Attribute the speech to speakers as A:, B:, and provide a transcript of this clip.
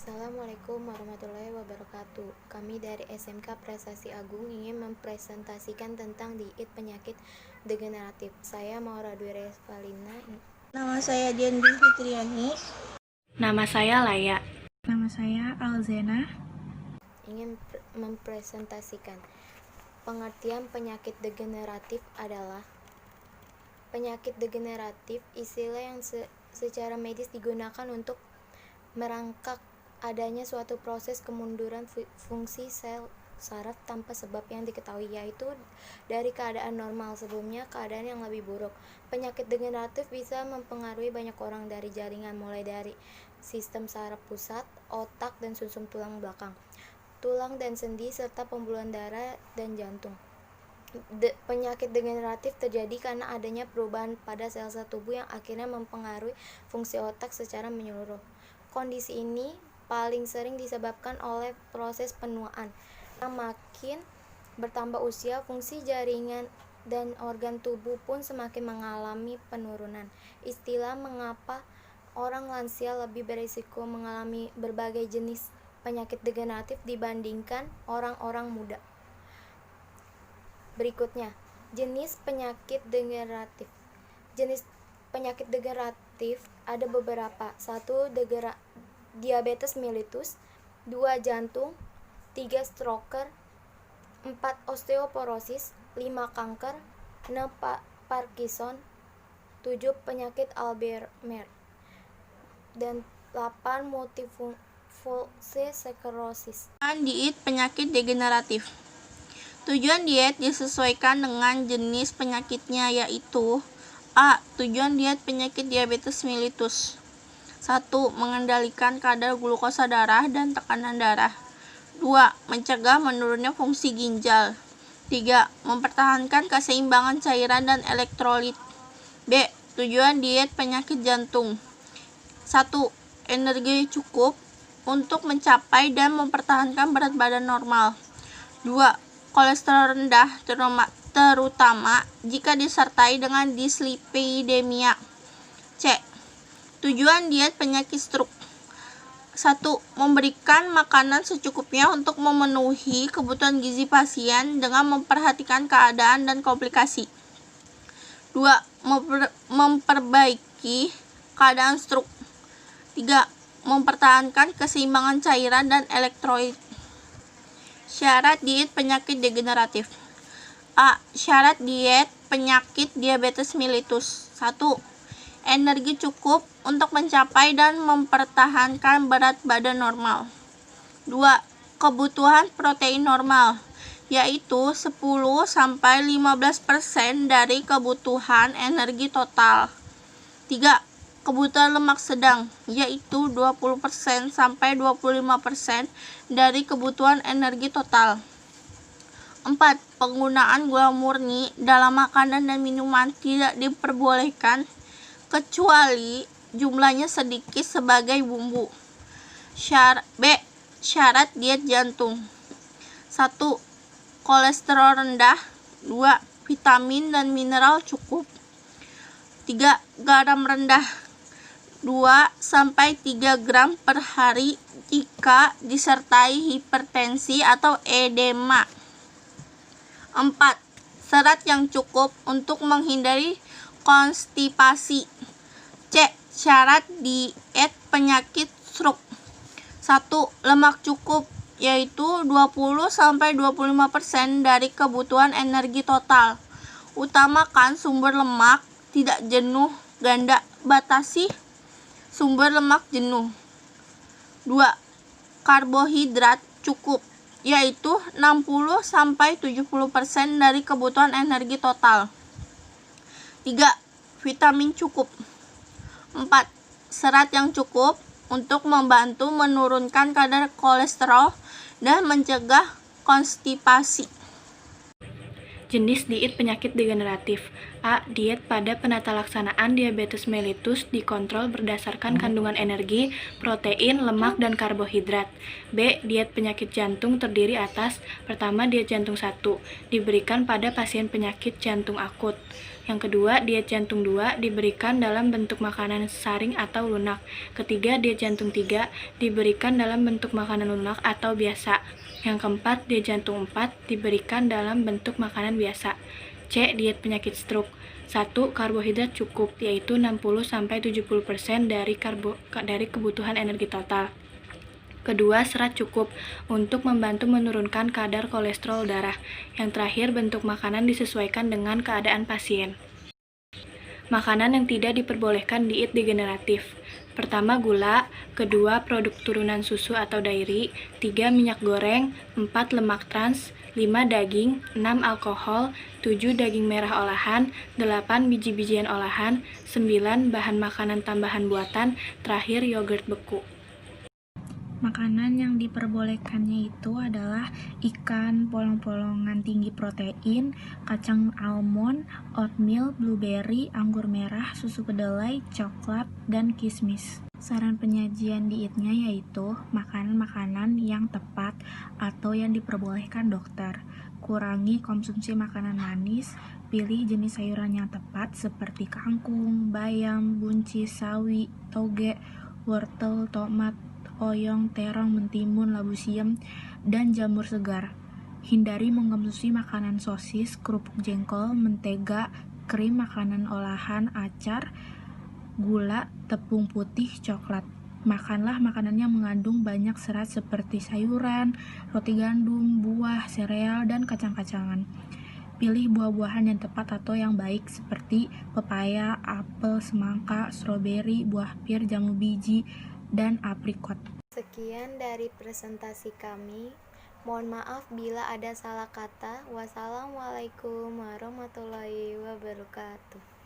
A: Assalamualaikum warahmatullahi wabarakatuh. Kami dari SMK Prestasi Agung ingin mempresentasikan tentang diet penyakit degeneratif. Saya Maura Dwi Revalina.
B: Nama saya Diandi Fitriani.
C: Nama saya Laya.
B: Nama saya Alzena.
A: Ingin mempresentasikan pengertian penyakit degeneratif adalah penyakit degeneratif, istilah yang secara medis digunakan untuk merangkak adanya suatu proses kemunduran fungsi sel saraf tanpa sebab yang diketahui, yaitu dari keadaan normal sebelumnya keadaan yang lebih buruk. Penyakit degeneratif bisa mempengaruhi banyak orang dari jaringan, mulai dari sistem saraf pusat, otak dan sumsum tulang belakang, tulang dan sendi, serta pembuluhan darah dan jantung. Penyakit degeneratif terjadi karena adanya perubahan pada sel-sel tubuh yang akhirnya mempengaruhi fungsi otak secara menyeluruh. Kondisi ini paling sering disebabkan oleh proses penuaan. Yang makin bertambah usia, fungsi jaringan dan organ tubuh pun semakin mengalami penurunan. Istilah mengapa orang lansia lebih berisiko mengalami berbagai jenis penyakit degeneratif dibandingkan orang-orang muda. Berikutnya, jenis penyakit degeneratif. Jenis penyakit degeneratif ada beberapa. 1. Diabetes mellitus, 2. Jantung, 3. stroke, 4. osteoporosis, 5. kanker, 6. Parkinson, 7. penyakit Alzheimer, dan 8. multiple sclerosis.
B: Diet penyakit degeneratif. Tujuan diet disesuaikan dengan jenis penyakitnya, yaitu A. Tujuan diet penyakit diabetes mellitus: 1. Mengendalikan kadar glukosa darah dan tekanan darah. 2. Mencegah menurunnya fungsi ginjal. 3. Mempertahankan keseimbangan cairan dan elektrolit. B. Tujuan diet penyakit jantung: 1. Energi cukup untuk mencapai dan mempertahankan berat badan normal. 2. Kolesterol rendah, terutama jika disertai dengan dislipidemia. C. Tujuan diet penyakit stroke: 1. Memberikan makanan secukupnya untuk memenuhi kebutuhan gizi pasien dengan memperhatikan keadaan dan komplikasi. 2. Memperbaiki keadaan stroke. 3. Mempertahankan keseimbangan cairan dan elektrolit. Syarat diet penyakit degeneratif. A. Syarat diet penyakit diabetes mellitus: 1. Energi cukup untuk mencapai dan mempertahankan berat badan normal. 2. Kebutuhan protein normal, yaitu 10-15% dari kebutuhan energi total. 3. Kebutuhan lemak sedang, yaitu 20-25% dari kebutuhan energi total. 4. Penggunaan gula murni dalam makanan dan minuman tidak diperbolehkan kecuali jumlahnya sedikit sebagai bumbu. B. Syarat diet jantung: 1. Kolesterol rendah. 2. Vitamin dan mineral cukup. 3. Garam rendah 2-3 gram per hari jika disertai hipertensi atau edema. 4. Serat yang cukup untuk menghindari konstipasi. C. Syarat diet penyakit stroke: 1. Lemak cukup, yaitu 20-25% dari kebutuhan energi total. Utamakan sumber lemak tidak jenuh ganda, batasi sumber lemak jenuh. 2. Karbohidrat cukup, yaitu 60-70% dari kebutuhan energi total. 3. Vitamin cukup. 4. Serat yang cukup untuk membantu menurunkan kadar kolesterol dan mencegah konstipasi.
C: Jenis diet penyakit degeneratif. A. Diet pada penata laksanaan diabetes mellitus dikontrol berdasarkan kandungan energi, protein, lemak, dan karbohidrat. B. Diet penyakit jantung terdiri atas: pertama, diet jantung 1, diberikan pada pasien penyakit jantung akut. Yang kedua, diet jantung 2 diberikan dalam bentuk makanan saring atau lunak. Ketiga, diet jantung 3 diberikan dalam bentuk makanan lunak atau biasa. Yang keempat, diet jantung 4 diberikan dalam bentuk makanan biasa. C. Diet penyakit stroke. 1. Karbohidrat cukup, yaitu 60-70% dari kebutuhan energi total. Kedua, serat cukup untuk membantu menurunkan kadar kolesterol darah. Yang terakhir, bentuk makanan disesuaikan dengan keadaan pasien. Makanan yang tidak diperbolehkan diet degeneratif. Pertama, gula. Kedua, produk turunan susu atau dairy. 3, minyak goreng. 4, lemak trans. 5, daging. 6, alkohol. 7, daging merah olahan. 8, biji-bijian olahan. 9, bahan makanan tambahan buatan. Terakhir, yogurt beku.
D: Makanan yang diperbolehkannya itu adalah ikan polong-polongan tinggi protein, kacang almond, oatmeal, blueberry, anggur merah, susu kedelai, coklat, dan kismis. Saran penyajian dietnya yaitu makanan-makanan yang tepat atau yang diperbolehkan dokter. Kurangi konsumsi makanan manis, pilih jenis sayuran yang tepat seperti kangkung, bayam, buncis, sawi, toge, wortel, tomat, oyong, terong, mentimun, labu siam, dan jamur segar. Hindari mengonsumsi makanan sosis, kerupuk jengkol, mentega, krim, makanan olahan, acar, gula, tepung putih, coklat. Makanlah makanan yang mengandung banyak serat seperti sayuran, roti gandum, buah, sereal, dan kacang-kacangan. Pilih buah-buahan yang tepat atau yang baik seperti pepaya, apel, semangka, stroberi, buah pir, jambu biji, dan aprikot.
A: Sekian dari presentasi kami. Mohon maaf bila ada salah kata. Wassalamualaikum warahmatullahi wabarakatuh.